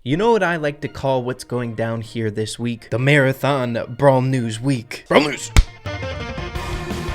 You know what I like to call what's going down here this week? The Marathon Brawl News Week. Brawl News!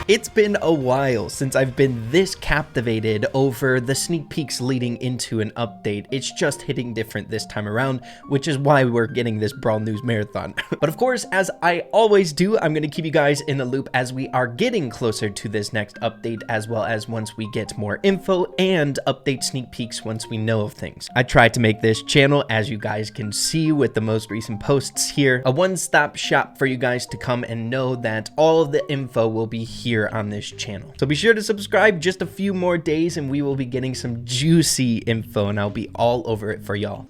It's been a while since I've been this captivated over the sneak peeks leading into an update. It's just hitting different this time around, which is why we're getting this Brawl News Marathon. But of course, as I always do, I'm going to keep you guys in the loop as we are getting closer to this next update, as well as once we get more info and update sneak peeks once we know of things. I tried to make this channel, as you guys can see with the most recent posts here, a one-stop shop for you guys to come and know that all of the info will be here on this channel. So be sure to subscribe. Just a few more days and we will be getting some juicy info and I'll be all over it for y'all.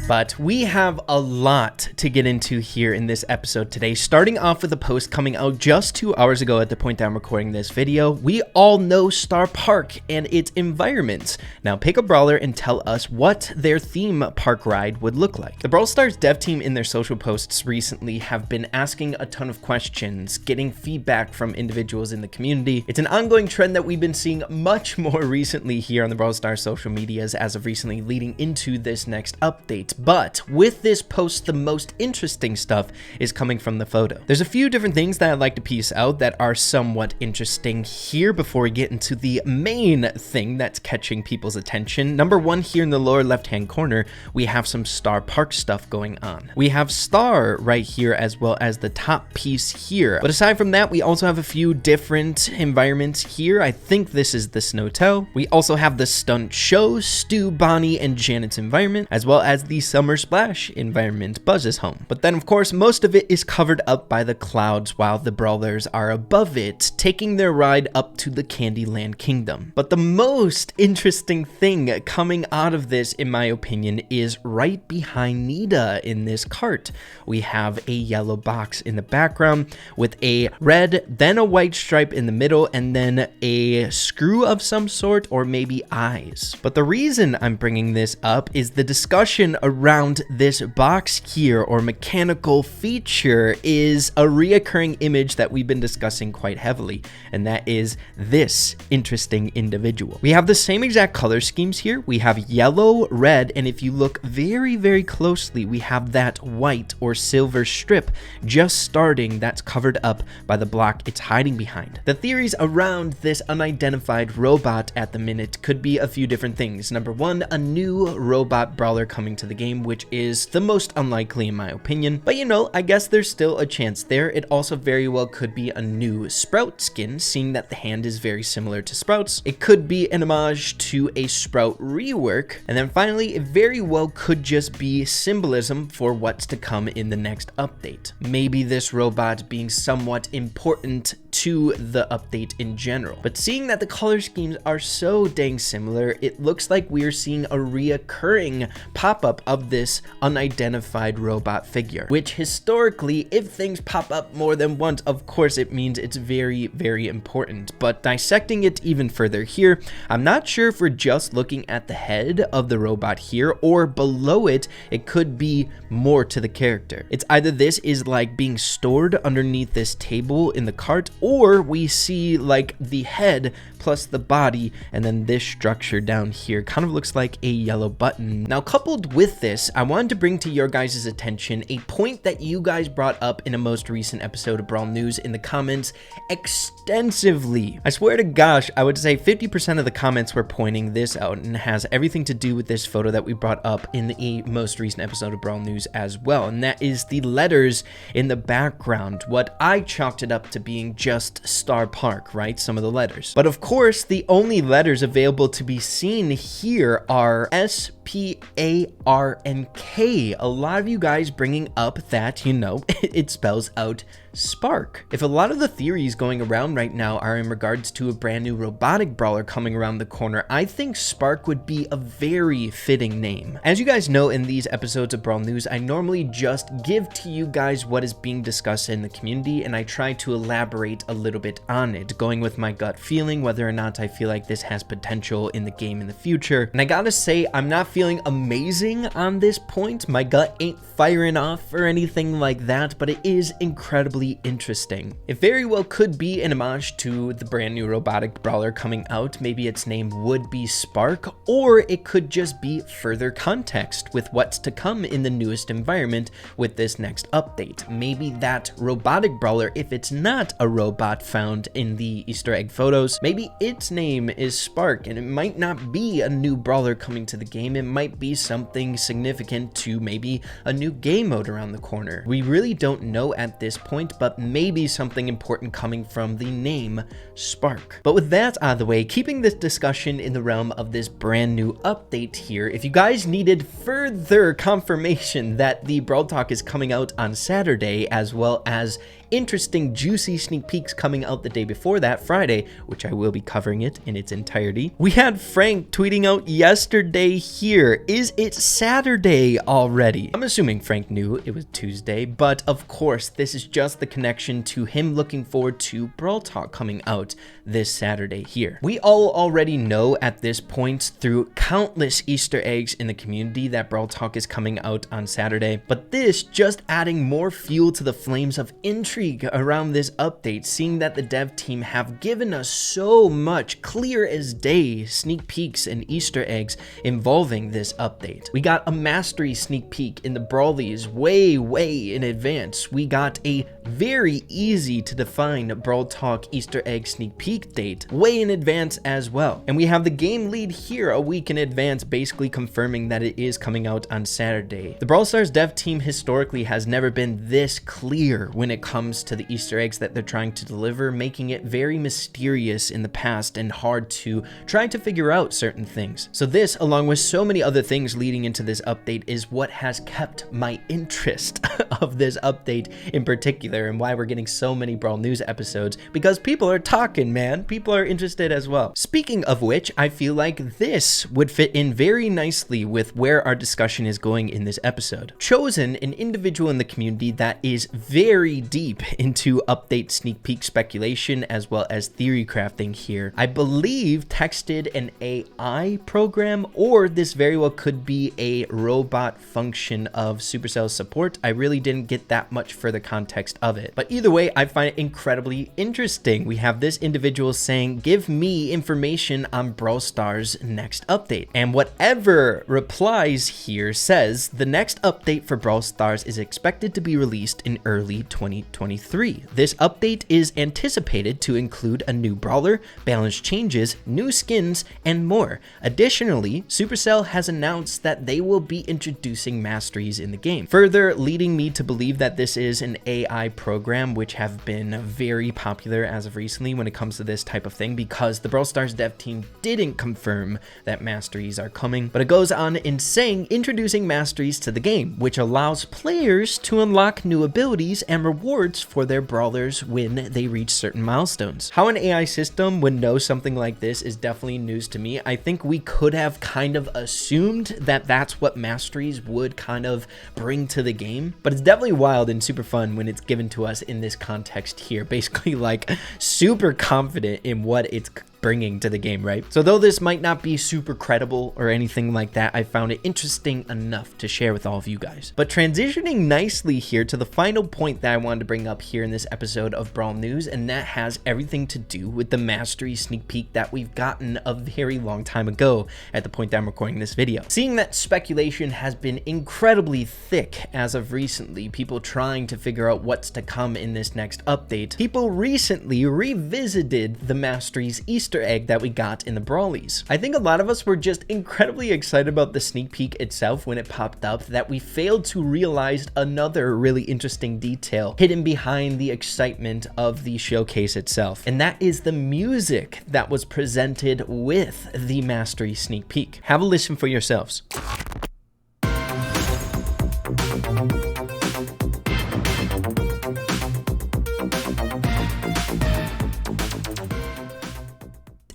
But we have a lot to get into here in this episode today, starting off with a post coming out just 2 hours ago at the point that I'm recording this video. We all know Starr Park and its environments. Now pick a brawler and tell us what their theme park ride would look like. The Brawl Stars dev team in their social posts recently have been asking a ton of questions, getting feedback from individuals in the community. It's an ongoing trend that we've been seeing much more recently here on the Brawl Stars social medias as of recently, leading into this next update. But with this post, the most interesting stuff is coming from the photo. There's a few different things that I'd like to piece out that are somewhat interesting here before we get into the main thing that's catching people's attention. Number one, here in the lower left-hand corner, we have some Starr Park stuff going on. We have Starr right here as well as the top piece here. But aside from that, we also have a few different environments here. I think this is the Snowtel. We also have the Stunt Show, Stu, Bonnie, and Janet's environment, as well as the Summer Splash environment, Buzz's home. But then of course most of it is covered up by the clouds while the brawlers are above it, taking their ride up to the Candyland Kingdom. But the most interesting thing coming out of this, in my opinion, is right behind Nita in this cart. We have a yellow box in the background with a red, then a white stripe in the middle, and then a screw of some sort, or maybe eyes. But the reason I'm bringing this up is the discussion around this box here, or mechanical feature, is a reoccurring image that we've been discussing quite heavily, and that is this interesting individual. We have the same exact color schemes here. We have yellow, red, and if you look very, very closely, we have that white or silver strip just starting that's covered up by the block it's hiding behind. The theories around this unidentified robot at the minute could be a few different things. Number one, a new robot brawler coming to the game, which is the most unlikely in my opinion, but you know, I guess there's still a chance there. It also very well could be a new Sprout skin, seeing that the hand is very similar to Sprout's. It could be an homage to a Sprout rework, and then finally, it very well could just be symbolism for what's to come in the next update. Maybe this robot being somewhat important to the update in general. But seeing that the color schemes are so dang similar, it looks like we're seeing a reoccurring pop-up of this unidentified robot figure, which historically, if things pop up more than once, of course it means it's very, very important. But dissecting it even further here, I'm not sure if we're just looking at the head of the robot here, or below it, it could be more to the character. It's either this is like being stored underneath this table in the cart, or we see like the head plus the body, and then this structure down here kind of looks like a yellow button. Now, coupled with this, I wanted to bring to your guys' attention a point that you guys brought up in a most recent episode of Brawl News in the comments extensively. I swear to gosh, I would say 50% of the comments were pointing this out, and has everything to do with this photo that we brought up in the most recent episode of Brawl News as well, and that is the letters in the background. What I chalked it up to being just Starr Park, right? Some of the letters. But of course, the only letters available to be seen here are S, P, A, R, and K. A lot of you guys bringing up that, you know, it spells out Spark. If a lot of the theories going around right now are in regards to a brand new robotic brawler coming around the corner, I think Spark would be a very fitting name. As you guys know, in these episodes of Brawl News, I normally just give to you guys what is being discussed in the community, and I try to elaborate a little bit on it, going with my gut feeling, whether or not I feel like this has potential in the game in the future. And I gotta say, I'm not feeling amazing on this point. My gut ain't firing off or anything like that, but it is incredibly incredibly interesting. It very well could be an homage to the brand new robotic brawler coming out. Maybe its name would be Spark, or it could just be further context with what's to come in the newest environment with this next update. Maybe that robotic brawler, if it's not a robot found in the Easter egg photos, maybe its name is Spark, and it might not be a new brawler coming to the game. It might be something significant to maybe a new game mode around the corner. We really don't know at this point, but maybe something important coming from the name Spark. But with that out of the way, keeping this discussion in the realm of this brand new update here, if you guys needed further confirmation that the Brawl Talk is coming out on Saturday, as well as interesting juicy sneak peeks coming out the day before that, Friday, which I will be covering it in its entirety. We had Frank tweeting out yesterday here, is it Saturday already? I'm assuming Frank knew it was Tuesday, but of course this is just the connection to him looking forward to Brawl Talk coming out this Saturday here. We all already know at this point through countless Easter eggs in the community that Brawl Talk is coming out on Saturday, but this just adding more fuel to the flames of intrigue around this update, seeing that the dev team have given us so much clear as day sneak peeks and Easter eggs involving this update. We got a Masteries sneak peek in the Brawlies way in advance. We got a very easy to define Brawl Talk Easter egg sneak peek date way in advance as well. And we have the game lead here a week in advance, basically confirming that it is coming out on Saturday. The Brawl Stars dev team historically has never been this clear when it comes to the Easter eggs that they're trying to deliver, making it very mysterious in the past and hard to try to figure out certain things. So this, along with so many other things leading into this update, is what has kept my interest of this update in particular, and why we're getting so many Brawl News episodes, because people are talking, man. People are interested as well. Speaking of which, I feel like this would fit in very nicely with where our discussion is going in this episode. Chosen, an individual in the community that is very deep into update sneak peek speculation as well as theory crafting here, I believe texted an AI program, or this very well could be a robot function of Supercell's support. I really didn't get that much further context of it, but either way, I find it incredibly interesting. We have this individual saying, give me information on Brawl Stars next update, and whatever replies here says the next update for Brawl Stars is expected to be released in early 2023. This update is anticipated to include a new brawler, balance changes, new skins, and more. Additionally, Supercell has announced that they will be introducing Masteries in the game, further leading me to believe that this is an AI program, which have been very popular as of recently when it comes to this type of thing, because the Brawl Stars dev team didn't confirm that Masteries are coming, but it goes on in saying introducing Masteries to the game, which allows players to unlock new abilities and rewards for their brawlers when they reach certain milestones. How an AI system would know something like this is definitely news to me. I think we could have kind of assumed that that's what Masteries would kind of bring to the game, but it's definitely wild and super fun when it's given to us in this context here, basically like super confident in what it's bringing to the game, right? So though this might not be super credible or anything like that, I found it interesting enough to share with all of you guys. But transitioning nicely here to the final point that I wanted to bring up here in this episode of Brawl News, and that has everything to do with the Mastery sneak peek that we've gotten a very long time ago at the point that I'm recording this video. Seeing that speculation has been incredibly thick as of recently, people trying to figure out what's to come in this next update, people recently revisited the Masteries Easter egg that we got in the Brawlies. I think a lot of us were just incredibly excited about the sneak peek itself when it popped up, that we failed to realize another really interesting detail hidden behind the excitement of the showcase itself, and that is the music that was presented with the Mastery sneak peek. Have a listen for yourselves.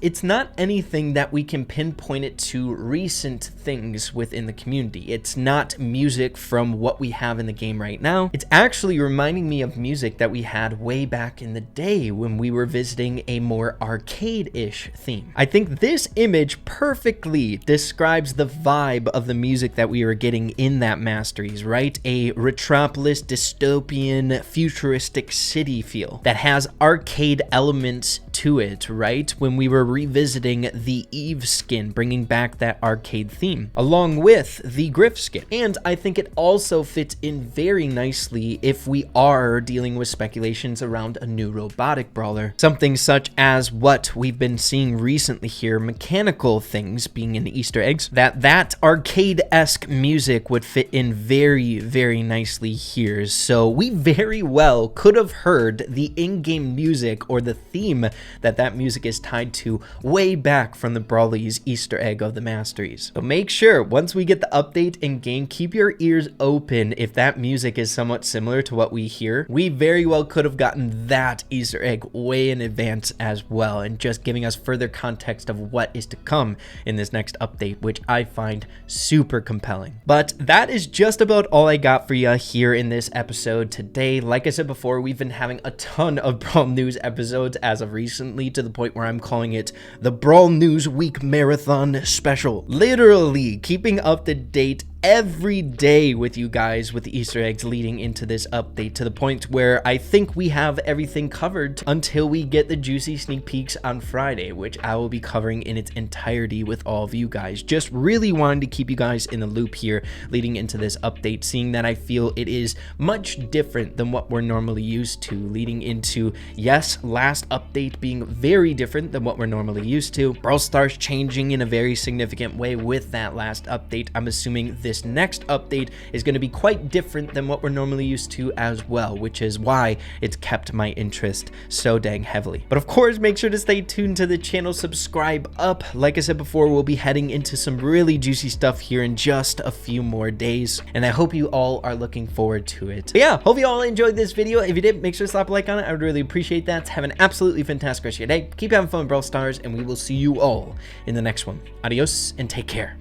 it's not anything that we can pinpoint it to recent things within the community. It's not music from what we have in the game right now. It's actually reminding me of music that we had way back in the day when we were visiting a more arcade-ish theme. I think this image perfectly describes the vibe of the music that we were getting in that Masteries, right? A Retropolis dystopian futuristic city feel that has arcade elements to it, right? When we were revisiting the Eve skin, bringing back that arcade theme, along with the Griff skin. And I think it also fits in very nicely if we are dealing with speculations around a new robotic brawler. Something such as what we've been seeing recently here, mechanical things being in Easter eggs, that arcade-esque music would fit in very, very nicely here. So we very well could have heard the in-game music or the theme that music is tied to way back from the Brawlies Easter egg of the Masteries. So make sure once we get the update in game, keep your ears open if that music is somewhat similar to what we hear. We very well could have gotten that Easter egg way in advance as well, and just giving us further context of what is to come in this next update, which I find super compelling. But that is just about all I got for you here in this episode today. Like I said before, we've been having a ton of Brawl News episodes as of recently, to the point where I'm calling it the Brawl News Week Marathon Special. Literally keeping up to date every day with you guys with the Easter eggs leading into this update, to the point where I think we have everything covered until we get the juicy sneak peeks on Friday, which I will be covering in its entirety with all of you guys. Just really wanting to keep you guys in the loop here leading into this update, seeing that I feel it is much different than what we're normally used to, leading into, yes, last update being very different than what we're normally used to, Brawl Stars changing in a very significant way with that last update. I'm assuming this next update is going to be quite different than what we're normally used to as well, which is why it's kept my interest so dang heavily. But of course, make sure to stay tuned to the channel, subscribe up. Like I said before, we'll be heading into some really juicy stuff here in just a few more days, and I hope you all are looking forward to it. But yeah, hope you all enjoyed this video. If you did, make sure to slap a like on it. I would really appreciate that. Have an absolutely fantastic rest of your day. Keep having fun with Brawl Stars, and we will see you all in the next one. Adios and take care.